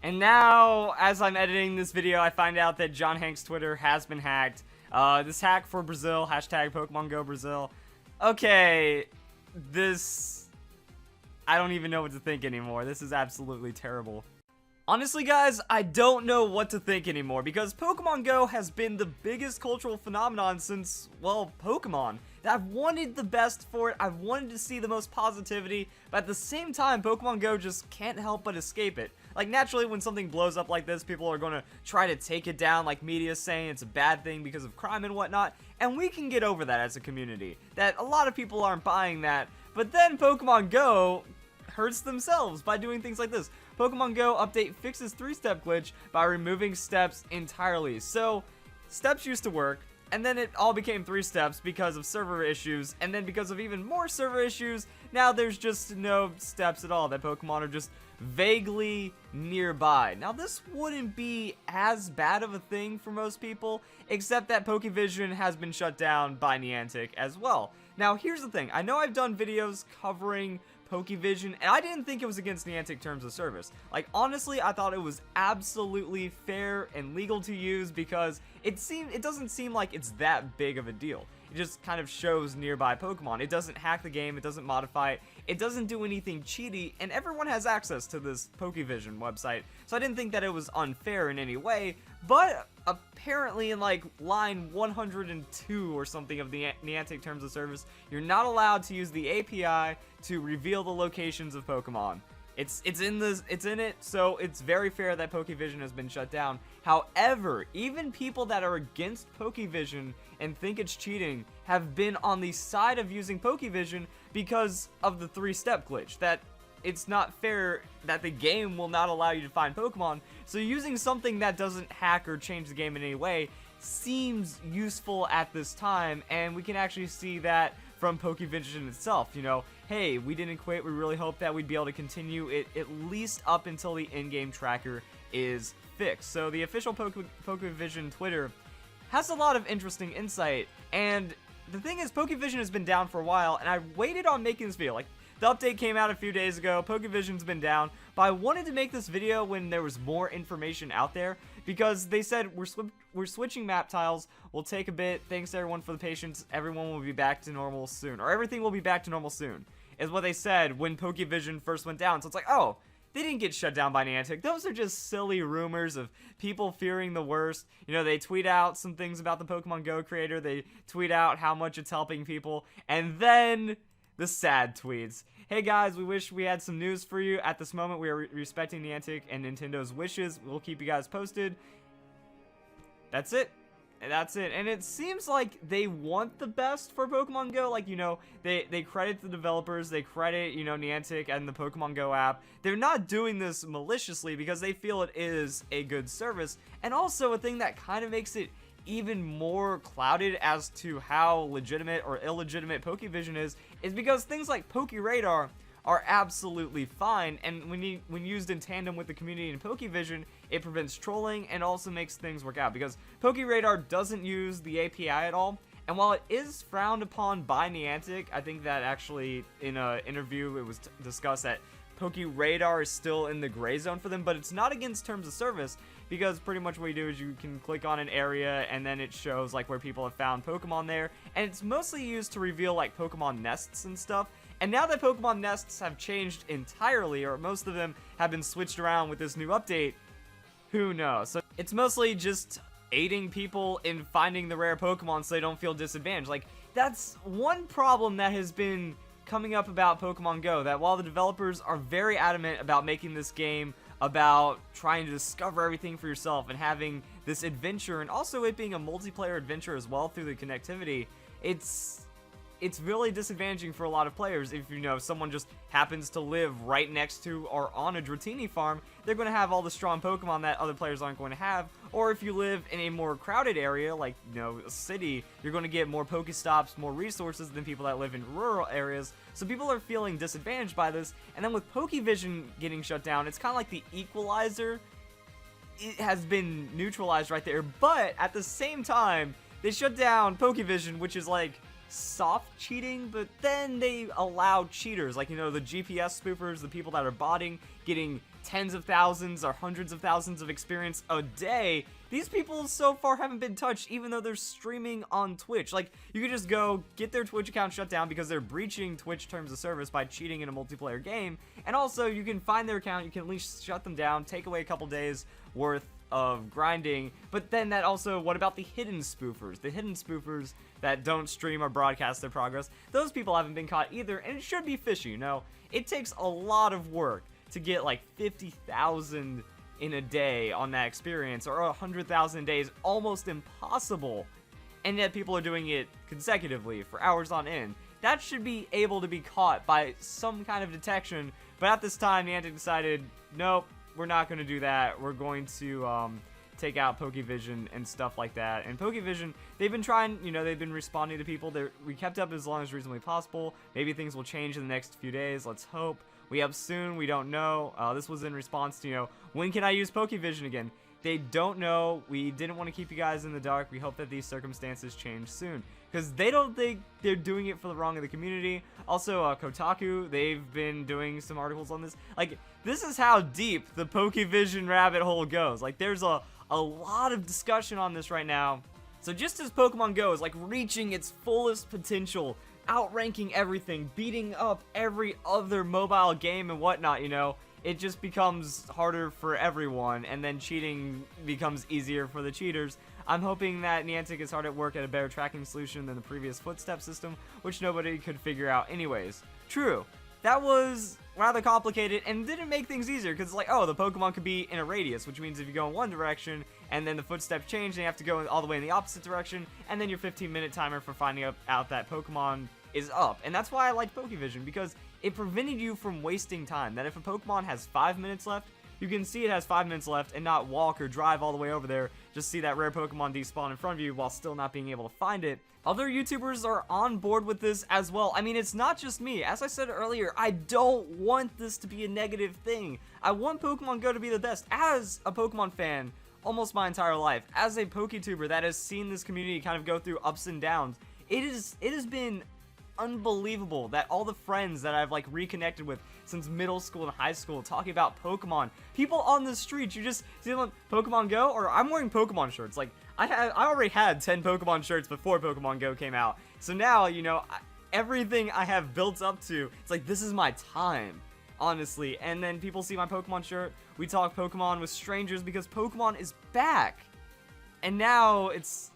And now, as I'm editing this video, I find out that John Hank's Twitter has been hacked. This hack for Brazil, hashtag Pokemon Go Brazil. Okay, I don't even know what to think anymore. This is absolutely terrible. Honestly, guys, I don't know what to think anymore because Pokemon Go has been the biggest cultural phenomenon since, well, Pokemon. I've wanted the best for it, I've wanted to see the most positivity, but at the same time, Pokemon Go just can't help but escape it. Like, naturally, when something blows up like this, people are going to try to take it down, like media's saying it's a bad thing because of crime and whatnot, and we can get over that as a community. That a lot of people aren't buying that, but then Pokemon Go hurts themselves by doing things like this. Pokemon Go update fixes 3-step glitch by removing steps entirely. So, steps used to work, and then it all became 3 steps because of server issues, and then because of even more server issues, now there's just no steps at all, that Pokemon are just vaguely nearby. Now, this wouldn't be as bad of a thing for most people, except that Pokevision has been shut down by Niantic as well. Now, here's the thing. I know I've done videos covering Pokevision, and I didn't think it was against Niantic terms of service. Like, honestly, I thought it was absolutely fair and legal to use because it doesn't seem like it's that big of a deal. It just kind of shows nearby Pokemon. It doesn't hack the game, it doesn't modify it, it doesn't do anything cheaty, and everyone has access to this Pokevision website, so I didn't think that it was unfair in any way, but apparently in like line 102 or something of the Niantic terms of service, you're not allowed to use the API to reveal the locations of Pokemon. It's in it, so it's very fair that Pokevision has been shut down. However, even people that are against Pokevision and think it's cheating have been on the side of using Pokevision because of the 3-step glitch. That it's not fair that the game will not allow you to find Pokemon, so using something that doesn't hack or change the game in any way seems useful at this time, and we can actually see that from Pokevision itself. You know, hey, we didn't quit, we really hope that we'd be able to continue it at least up until the in-game tracker is fixed. So the official Pokevision Twitter has a lot of interesting insight, and the thing is, Pokevision has been down for a while, and I waited on making this video. Like, the update came out a few days ago, Pokevision's been down, but I wanted to make this video when there was more information out there, because they said, we're switching map tiles, we'll take a bit, thanks everyone for the patience, everyone will be back to normal soon, or everything will be back to normal soon, is what they said when Pokevision first went down. So it's like, oh, they didn't get shut down by Niantic. Those are just silly rumors of people fearing the worst. You know, they tweet out some things about the Pokemon Go creator, they tweet out how much it's helping people, and then the sad tweets. Hey guys, we wish we had some news for you. At this moment, we are respecting Niantic and Nintendo's wishes. We'll keep you guys posted. That's it. That's it. And it seems like they want the best for Pokemon Go. Like, you know, they credit the developers, they credit, you know, Niantic and the Pokemon Go app. They're not doing this maliciously because they feel it is a good service. And also a thing that kind of makes it even more clouded as to how legitimate or illegitimate Pokevision is because things like PokeRadar are absolutely fine, and when used in tandem with the community in Pokevision, it prevents trolling and also makes things work out, because PokeRadar doesn't use the API at all, and while it is frowned upon by Niantic, I think that actually in an interview it was discussed that PokeRadar is still in the gray zone for them, but it's not against terms of service, because pretty much what you do is you can click on an area and then it shows like where people have found Pokemon there, and it's mostly used to reveal like Pokemon nests and stuff. And now that Pokemon nests have changed entirely, or most of them have been switched around with this new update, who knows? So it's mostly just aiding people in finding the rare Pokemon so they don't feel disadvantaged. Like, that's one problem that has been coming up about Pokemon Go, that while the developers are very adamant about making this game about trying to discover everything for yourself and having this adventure, and also it being a multiplayer adventure as well through the connectivity, it's really disadvantaging for a lot of players. If, you know, someone just happens to live right next to or on a Dratini farm, they're going to have all the strong Pokemon that other players aren't going to have. Or if you live in a more crowded area, like, you know, a city, you're going to get more Pokestops, more resources than people that live in rural areas. So people are feeling disadvantaged by this. And then with Pokevision getting shut down, it's kind of like the equalizer. It has been neutralized right there. But at the same time, they shut down Pokevision, which is like soft cheating, but then they allow cheaters, like, you know, the GPS spoofers, the people that are botting, getting tens of thousands or hundreds of thousands of experience a day, these people so far haven't been touched, even though they're streaming on Twitch. Like, you could just go get their Twitch account shut down because they're breaching Twitch terms of service by cheating in a multiplayer game, and also you can find their account, you can at least shut them down, take away a couple days worth of grinding. But then that also, what about the hidden spoofers? The hidden spoofers that don't stream or broadcast their progress, those people haven't been caught either, and it should be fishy, you know? It takes a lot of work to get like 50,000 in a day on that experience, or 100,000 days, almost impossible, and yet people are doing it consecutively for hours on end. That should be able to be caught by some kind of detection, but at this time Niantic decided, nope, we're not going to do that. We're going to take out Pokevision and stuff like that. And Pokevision, they've been trying, you know, they've been responding to people. We kept up as long as reasonably possible. Maybe things will change in the next few days. Let's hope. We up soon. We don't know. This was in response to, you know, when can I use Pokevision again? They don't know. We didn't want to keep you guys in the dark. We hope that these circumstances change soon, because they don't think they're doing it for the wrong of the community. Also, Kotaku, they've been doing some articles on this. Like, this is how deep the Pokevision rabbit hole goes. Like, there's a lot of discussion on this right now. So just as Pokemon Go is like reaching its fullest potential, outranking everything, beating up every other mobile game and whatnot, you know, it just becomes harder for everyone, and then cheating becomes easier for the cheaters. I'm hoping that Niantic is hard at work at a better tracking solution than the previous footstep system, which nobody could figure out anyways. True, that was rather complicated and didn't make things easier, because it's like, oh, the Pokemon could be in a radius, which means if you go in one direction and then the footsteps change and you have to go all the way in the opposite direction, and then your 15-minute timer for finding out that Pokemon is up. And that's why I liked Pokevision, because it prevented you from wasting time. That if a Pokemon has 5 minutes left, you can see it has 5 minutes left and not walk or drive all the way over there, just see that rare Pokemon despawn in front of you while still not being able to find it. Other YouTubers are on board with this as well. I mean, it's not just me. As I said earlier, I don't want this to be a negative thing. I want Pokemon Go to be the best. As a Pokemon fan almost my entire life, as a PokeTuber that has seen this community kind of go through ups and downs, it has been unbelievable that all the friends that I've like reconnected with since middle school and high school talking about Pokemon, people on the streets, you just see them on Pokemon Go, or I'm wearing Pokemon shirts. Like, I already had 10 Pokemon shirts before Pokemon Go came out, so now, you know, everything I have built up to, it's like, this is my time, honestly. And then people see my Pokemon shirt, we talk Pokemon with strangers because Pokemon is back, and now it's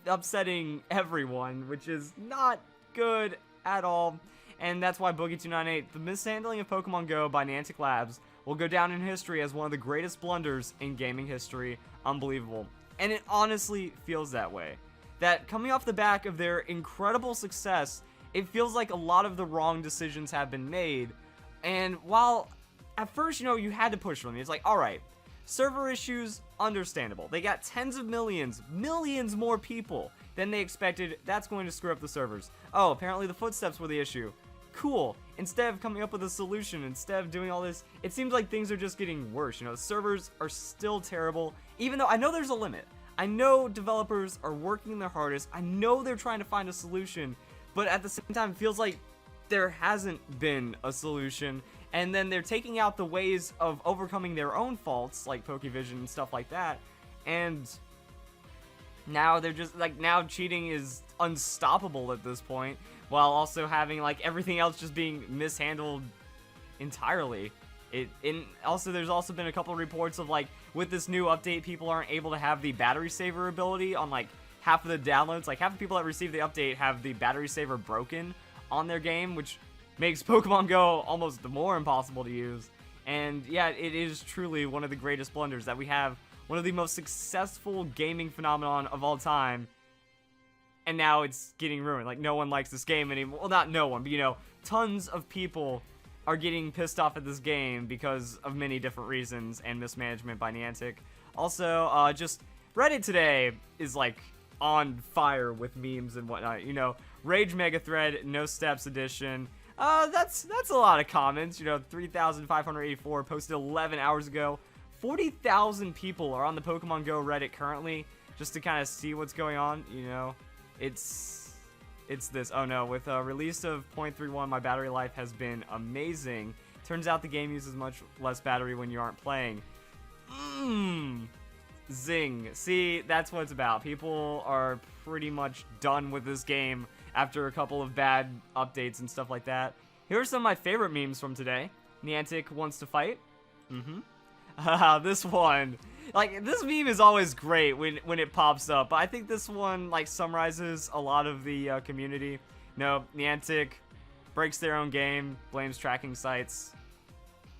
upsetting everyone, which is not good at all. And that's why Boogie298, the mishandling of Pokemon Go by Niantic Labs, will go down in history as one of the greatest blunders in gaming history. Unbelievable. And it honestly feels that way. That coming off the back of their incredible success, it feels like a lot of the wrong decisions have been made. And while at first, you know, you had to push for them, it's like, alright, server issues, understandable. They got tens of millions more people than they expected. That's going to screw up the servers. Oh, apparently the footsteps were the issue. Cool. Instead of coming up with a solution, instead of doing all this, it seems like things are just getting worse. You know, the servers are still terrible, even though I know there's a limit. I know developers are working their hardest. I know they're trying to find a solution, but at the same time, it feels like there hasn't been a solution, and then they're taking out the ways of overcoming their own faults, like Pokevision and stuff like that, and now they're just, like, now cheating is unstoppable at this point, while also having, like, everything else just being mishandled entirely. Also, there's also been a couple reports of, like, with this new update, people aren't able to have the battery saver ability on, like, half of the downloads. Like, half the people that receive the update have the battery saver broken on their game, which makes Pokemon Go almost more impossible to use. And yeah, it is truly one of the greatest blunders that we have, one of the most successful gaming phenomenon of all time, and now it's getting ruined. Like, no one likes this game anymore. Well, not no one, but, you know, tons of people are getting pissed off at this game because of many different reasons and mismanagement by Niantic. Also, just Reddit today is, like, on fire with memes and whatnot. You know, Rage Mega Thread, No Steps Edition. That's a lot of comments. You know, 3,584 posted 11 hours ago. 40,000 people are on the Pokemon Go Reddit currently, just to kind of see what's going on. You know, it's this. Oh no, with release of 0.31, my battery life has been amazing. Turns out the game uses much less battery when you aren't playing. Zing. See, that's what it's about. People are pretty much done with this game after a couple of bad updates and stuff like that. Here are some of my favorite memes from today. Niantic wants to fight. This one. Like, this meme is always great when it pops up, but I think this one, like, summarizes a lot of the community. No, Niantic breaks their own game, blames tracking sites,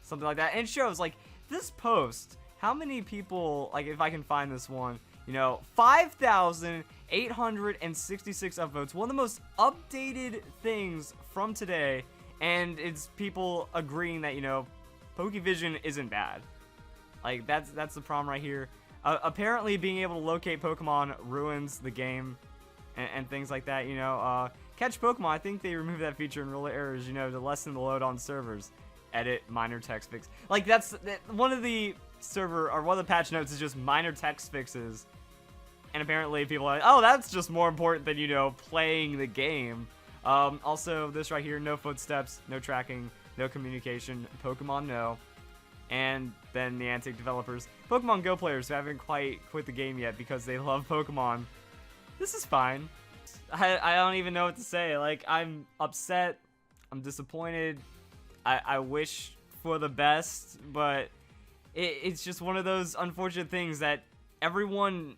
something like that. And it shows, like, this post, how many people, like, if I can find this one, you know, 5,866 upvotes, one of the most updated things from today, and it's people agreeing that, you know, Pokevision isn't bad. Like, that's the problem right here. Apparently, being able to locate Pokemon ruins the game and things like that, you know. Catch Pokemon, I think they removed that feature in rule errors, you know, to lessen the load on servers. Edit, minor text fix. Like, that's one of the server, or one of the patch notes is just minor text fixes. And apparently people are like, oh, that's just more important than, you know, playing the game. Also, this right here, no footsteps, no tracking, no communication, Pokemon no. And then Niantic developers, Pokemon Go players who haven't quite quit the game yet because they love Pokemon. This is fine. I don't even know what to say. Like, I'm upset. I'm disappointed. I wish for the best, but it's just one of those unfortunate things that everyone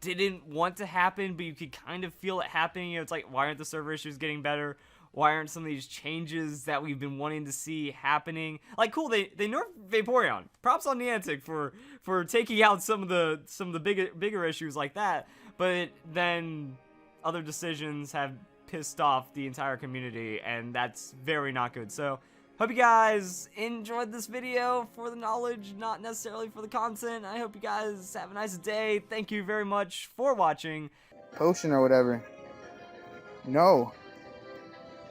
didn't want to happen, but you could kind of feel it happening. You know, it's like, why aren't the server issues getting better? Why aren't some of these changes that we've been wanting to see happening? Like, cool, they nerfed Vaporeon. Props on Niantic for taking out some of the bigger issues like that. But then other decisions have pissed off the entire community, and that's very not good. So, hope you guys enjoyed this video for the knowledge, not necessarily for the content. I hope you guys have a nice day. Thank you very much for watching. Potion or whatever. No.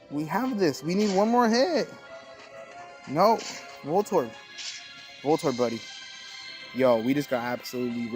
We have this. We need one more hit. No. Voltorb. Voltorb, buddy. Yo, we just got absolutely wrecked.